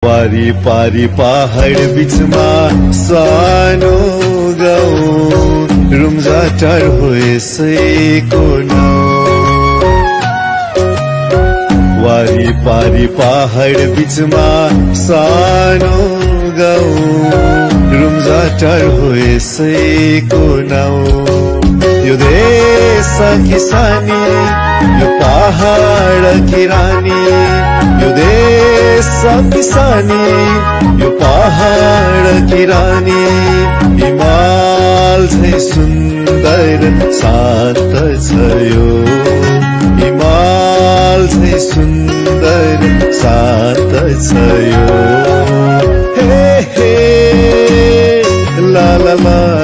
पारी पारी पहाड बीचमा सानो गाउँ रुम्जाटार हो यसैको नाउँ। वारी पारी पहाड बीचमा सानो गाउँ रुम्जाटार हो यसैको नाउँ। यो देश किसानी यो पहाड की रानी, यो देश किसानी यो पहाड की रानी। हिमाल झै सुन्दर शान्त छ यो, हिमाल झै सुन्दर शान्त छ यो। हे हे ला ला ला